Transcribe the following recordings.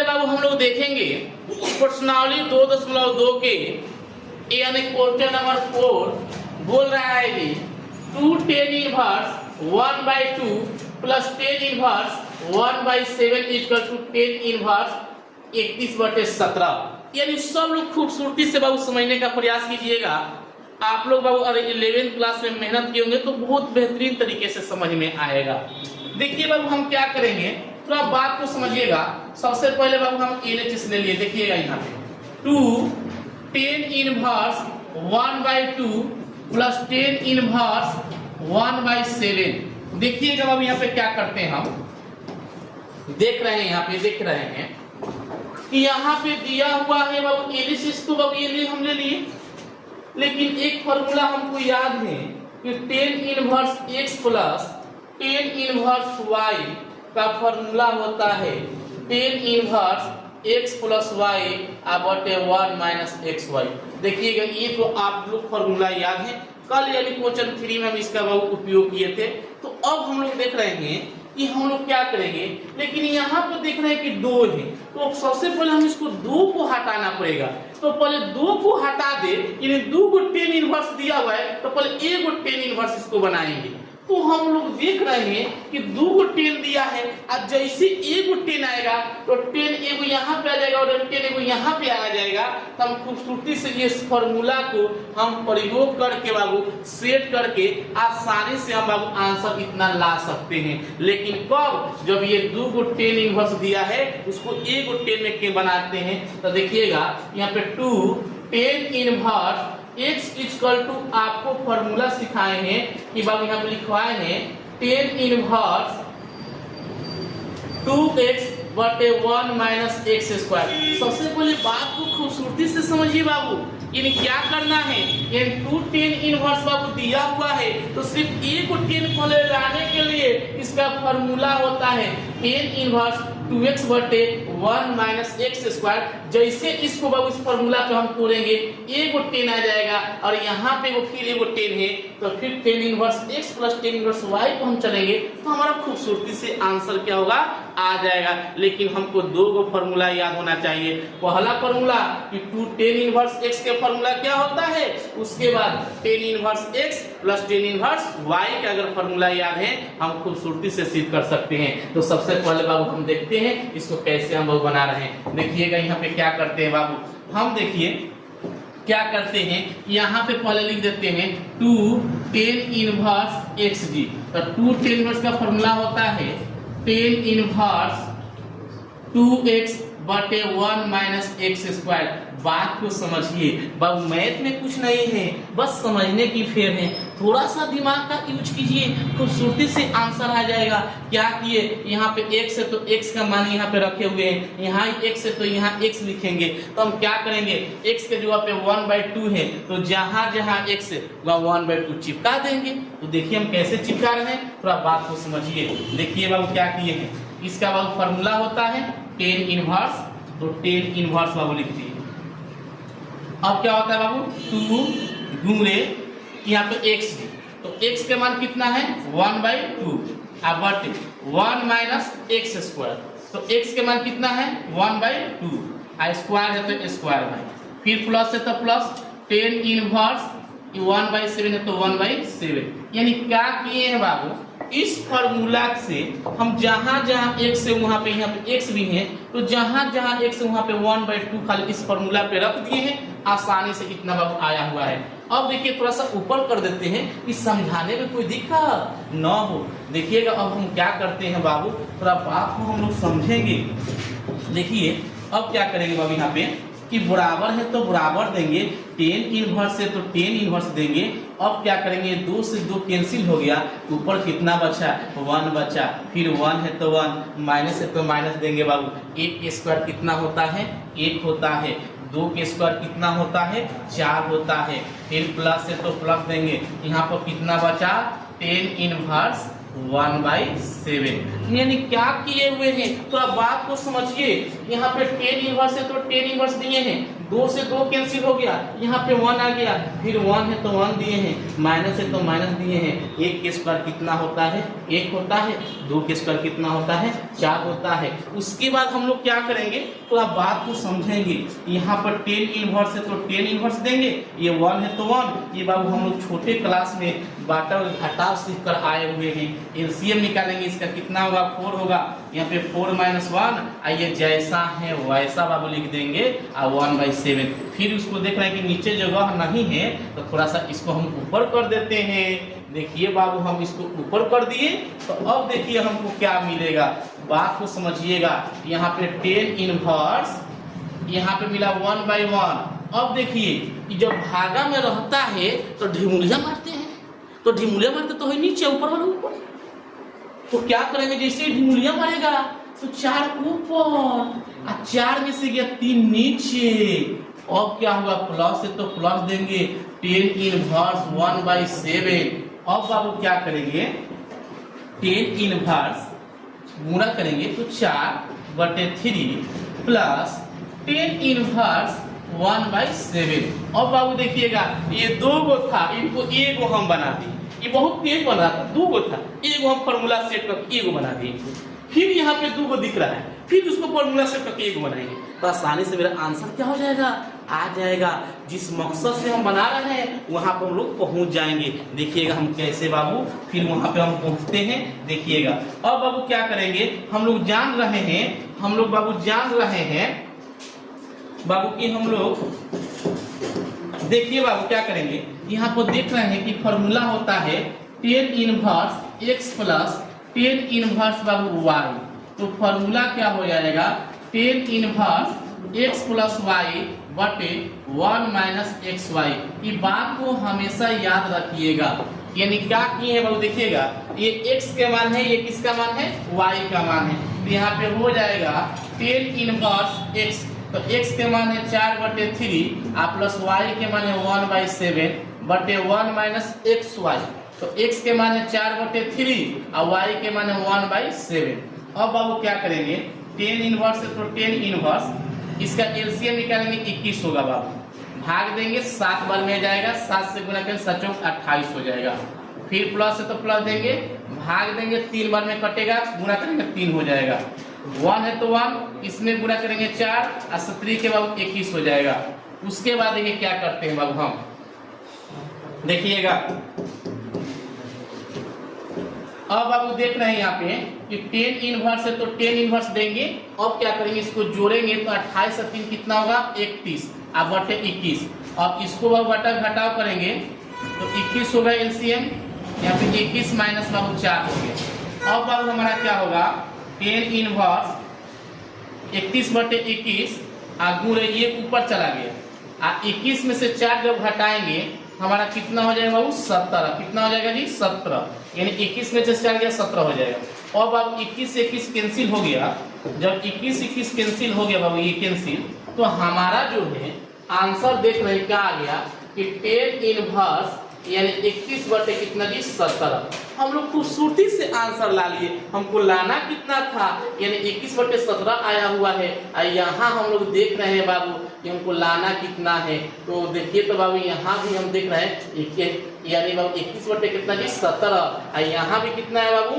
बाबू हम लोग देखेंगे प्रश्नावली 2.2 के यानी क्वेश्चन नंबर 4 बोल रहा है कि 2 tan inverse 1/2 plus tan inverse 1/7 equal to tan inverse 31/17। यानी सब लोग खूबसूरती से बाबू समझने का प्रयास कीजिएगा। आप लोग बाबू अगर 11th क्लास में मेहनत किए होंगे तो बहुत बेहतरीन तरीके से समझ में आएगा। देखिए बाबू हम क्या करेंगे, थोड़ा बात को समझिएगा। सबसे पहले बाबू हम LHS ले लिए। देखिएगा यहाँ पे 2 tan inverse 1/2 plus tan inverse 1/7। देखिएगा बाबू यहाँ पे क्या करते हैं, हम देख रहे हैं यहाँ पे देख रहे हैं कि यहाँ पे दिया हुआ है बाबू LHS तो बाबू ये हम ले लिए, लेकिन एक फॉर्मूला हमको याद है कि tan inverse x plus tan inverse y का फॉर्मूला होता है tan inverse x plus y बटे 1 माइनस xy। देखिएगा ये तो आप लोग फॉर्मूला याद है, कल यानी क्वेश्चन 3 में हम इसका उपयोग किए थे। तो अब हम लोग देख रहे हैं कि हम लोग क्या करेंगे, लेकिन यहाँ पर देख रहे हैं कि 2 है तो सबसे पहले हम इसको 2 को हटाना पड़ेगा। तो पहले 2 को हटा दे, यानी 2 को tan इनवर्स दिया हुआ है तो पहले 1 को tan इनवर्स इसको बनाएंगे। तो हम लोग देख रहे हैं कि 2 को tan दिया है, अब जैसे 1 को tan आएगा तो tan एगो यहाँ पे आ जाएगा और tan एगो यहाँ पे आ जाएगा। तो हम खूबसूरती से इस फॉर्मूला को हम प्रयोग करके बाबू सेट करके आसानी से हम बाबू आंसर इतना ला सकते हैं। लेकिन कब, जब ये 2 को tan इनवर्स दिया है उसको 1 को tan में के बनाते हैं। तो देखिएगा यहाँ पे 2 tan inverse x equal to आपको फॉर्मूला सिखाए हैं कि बाबू यहाँ पे लिखवाए हैं tan इनवर्स 2x बटे 1 माइनस x स्क्वायर। सबसे पहले बात को खूबसूरती से समझिए बाबू, यानी क्या करना है, यानी 2 tan इनवर्स बाबू दिया हुआ है तो सिर्फ 1 को tan पहले लाने के लिए इसका फॉर्मूला होता है tan इनवर्स 2x बटे 1 माइनस x स्क्वायर। जैसे इसको बाबू इस फॉर्मूला पे हम तोड़ेंगे 1 को tan आ जाएगा और यहाँ पे वो फिर 1 को tan है तो फिर tan inverse x plus tan inverse y को हम चलेंगे तो हमारा खूबसूरती से आंसर क्या होगा, आ जाएगा। लेकिन हमको 2 को फॉर्मूला याद होना चाहिए। पहला फॉर्मूला कि 2 tan इनवर्स x के फॉर्मूला क्या होता है, उसके बाद tan inverse x plus tan inverse y का अगर फॉर्मूला याद है हम खूबसूरती से सिद्ध कर सकते हैं। तो सबसे पहले बाबू हम देखते हैं इसको कैसे हम लोग बना रहे हैं। देखिएगा यहाँ पे क्या करते हैं बाबू, हम देखिए क्या करते हैं, यहाँ पे पहले लिख देते हैं 2 tan इनवर्स xg। तो 2 tan इनवर्स का फॉर्मूला होता है tan इनवर्स 2x बटे 1 माइनस x स्क्वायर। बात को समझिए बाबू, मैथ में कुछ नहीं है, बस समझने की फेर है। थोड़ा सा दिमाग का यूज कीजिए, खूबसूरती से आंसर आ जाएगा। क्या किए, यहाँ पे x है तो x का मान यहाँ पे रखे हुए हैं, यहाँ x है तो यहाँ x लिखेंगे। तो हम क्या करेंगे, x के जगह पे 1/2 है तो जहाँ जहाँ x है वहाँ 1/2 चिपका देंगे। तो देखिए हम कैसे चिपका रहे हैं, थोड़ा बात को समझिए। देखिए बाबू क्या किए हैं, इसका बाबू फॉर्मूला होता है tan इनवर्स, तो tan इनवर्स बाबू लिखते हैं। अब क्या होता है बाबू 2 गुणे यहाँ पे x, तो x के मान कितना है 1/2 अब बटे 1 माइनस x स्क्वायर। तो x के मान कितना है 1/2, स्क्वायर है तो स्क्वायर बाई, फिर प्लस है तो प्लस tan इनवर्स 1/7 है तो 1/7। यानी क्या किए हैं बाबू, इस फॉर्मूला से हम जहां जहां x है वहां पे यहाँ पे x भी है तो जहां जहां x है वहां पे 1/2 खाली इस फॉर्मूला पे रख दिए हैं। आसानी से इतना बाबू आया हुआ है। अब देखिए थोड़ा सा ऊपर कर देते हैं कि समझाने में कोई दिक्कत न हो। देखिएगा अब हम क्या करते हैं बाबू, थोड़ा बात को हम लोग समझेंगे। देखिए अब क्या करेंगे बाबू, यहाँ पे कि बराबर है तो बराबर देंगे, tan इनवर्स है तो tan इनवर्स देंगे। अब क्या करेंगे, 2 से 2 कैंसिल हो गया, ऊपर कितना बचा 1 बचा, फिर 1 है तो 1, माइनस है तो माइनस देंगे बाबू। 1 के स्क्वायर कितना होता है 1 होता है, 2 के स्क्वायर कितना होता है 4 होता है, फिर प्लस है तो प्लस देंगे। यहाँ पर कितना बचा tan इनवर्स 1/7। यानी क्या किए हुए हैं, तो अब बात को समझिए। यहाँ पे tan इनवर्स है तो tan इनवर्स दिए हैं, 2 से 2 कैंसिल हो गया, यहाँ पे 1 आ गया, फिर 1 है तो 1 दिए हैं, माइनस है तो माइनस दिए हैं। 1 के स्क्वायर कितना होता है? 1 होता है। 2 के स्क्वायर कितना होता है? 4 होता है। उसके बाद हम लोग क्या करेंगे, तो आप बात को समझेंगे। यहाँ पर 10 इनवर्स है तो 10 इनवर्स देंगे, ये 1 है तो 1। ये बाबू हम लोग छोटे क्लास में बाटा और घटाव सीख कर आए हुए हैं। एलसीएम निकालेंगे, इसका कितना होगा? 4 होगा। यहाँ पे 4 - 1, आइए जैसा है वैसा बाबू लिख देंगे, और 1/7। फिर उसको देख रहे हैं कि नीचे जगह नहीं है, तो थोड़ा सा इसको हम ऊपर कर देते हैं। देखिए बाबू, हम इसको ऊपर कर दिए, तो अब देखिए हमको क्या मिलेगा, बात को समझिएगा। यहाँ पे 10 इनवर्स, यहाँ पे मिला 1/1। अब देखिए जब भागा में रहता है तो ढिमुलिया मारते हैं, तो ढिमुलिया मारते तो है नीचे, ऊपर वाला ऊपर। तो क्या करेंगे, जैसे ही ढिमुलिया मारेगा तो 4 ऊपर और 4 में से गया 3 नीचे। अब क्या होगा, प्लस है तो प्लस देंगे, 10 इनवर्स 1/7। अब बाबू क्या करेंगे, 10 इनवर्स गुणा करेंगे तो 4/3 प्लस 10 इनवर्स 1/7। अब बाबू देखिएगा, ये 2 गो था, इनको 1 गो हम बना दिए। ये बहुत तेज बन रहा था, 2 गो था, 1 गो हम फॉर्मूला सेट करके 1 गो बना दिए। फिर यहाँ पे 2 गो दिख रहा है, फिर उसको फॉर्मूला सेट करके 1 गो बनाएंगे, तो आसानी से मेरा आंसर क्या हो जाएगा, आ जाएगा। जिस मकसद से हम बना रहे हैं वहां पर हम लोग पहुंच जाएंगे। देखिएगा हम कैसे बाबू, फिर वहां पे हम पहुंचते हैं, देखिएगा। अब बाबू क्या करेंगे, हम लोग जान रहे हैं, हम लोग बाबू जान रहे हैं बाबू कि हम लोग, देखिए बाबू क्या करेंगे, यहाँ पर देख रहे हैं कि फॉर्मूला होता है 10 इनवर्स x प्लस 10 इनवर्स बाबू y। तो फॉर्मूला क्या हो जाएगा, 10 इनवर्स x प्लस y बटे 1 - xy। ये बात को हमेशा याद रखिएगा। यानी क्या किए हैं बाबू, देखिएगा ये x के मान है, ये किसका मान है, y का मान है। तो यहाँ पे हो जाएगा 10 इनवर्स x, तो x के मान है 4/3 और प्लस y के मान है 1/7 बटे 1 - xy। तो x के मान है 4/3 और y के मान है 1/7। अब बाबू क्या करेंगे, 10 इनवर्स है तो 10 इनवर्स, इसका एलसीएम निकालेंगे, 21 होगा बाबू। भाग देंगे 7 बार में जाएगा, 7 से गुना करेंगे 7 × 28 हो जाएगा। फिर प्लस है तो प्लस देंगे, भाग देंगे 3 बार में कटेगा, गुना करेंगे 3 हो जाएगा। 1 है तो 1, इसमें गुणा करेंगे 4 और 17 के बाद 21 हो जाएगा। उसके बाद ये क्या करते हैं बाबू, हम देखिएगा। अब बाबू देख रहे हैं यहाँ पे कि 10 इनवर्स है तो 10 इनवर्स देंगे। अब क्या करेंगे, इसको जोड़ेंगे तो 28 और 3 कितना होगा, 31 और बटे 21। अब इसको बाबू बटा घटाव करेंगे तो 21 होगा एलसीएम, यहाँ पे 21 माइनस बाबू 4 हो गया। अब बाबू हमारा क्या होगा, 10 इनवर्स 31/21 गुणे ये ऊपर चला गया, 21 में से 4 जब घटाएंगे हमारा कितना हो जाएगा बाबू, 17। कितना हो जाएगा जी, 17। यानी 21 में से 4 गया 17 हो जाएगा। अब बाबू 21 से 21 कैंसिल हो गया, जब 21 कैंसिल हो गया बाबू, ये कैंसिल, तो हमारा जो है आंसर देख रहे क्या आ गया कि 10 इनवर्स यानी 21 बटे कितना जी, 17। हम लोग खूबसूरती से आंसर ला लिए। हमको लाना कितना था, यानी 21/17 आया हुआ है। यहाँ हम लोग देख रहे हैं बाबू कि हमको लाना कितना है, तो देखिए तो बाबू यहाँ भी हम देख रहे हैं यानी बाबू 21 बटे कितना जी, 17। यहाँ भी कितना है बाबू,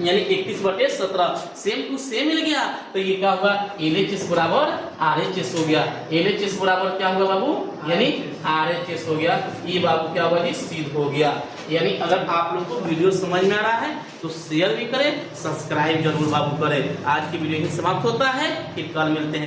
यानी 21/17 सेम टू सेम मिल गया। तो ये क्या होगा, LHS बराबर RHS हो गया। LHS बराबर क्या हुआ बाबू, यानी RHS हो गया। ये बाबू क्या हुआ जी, सिद्ध हो गया। यानी अगर आप लोग को वीडियो समझ में आ रहा है तो शेयर भी करें, सब्सक्राइब जरूर बाबू करें। आज की वीडियो यही समाप्त होता है, फिर कल मिलते हैं।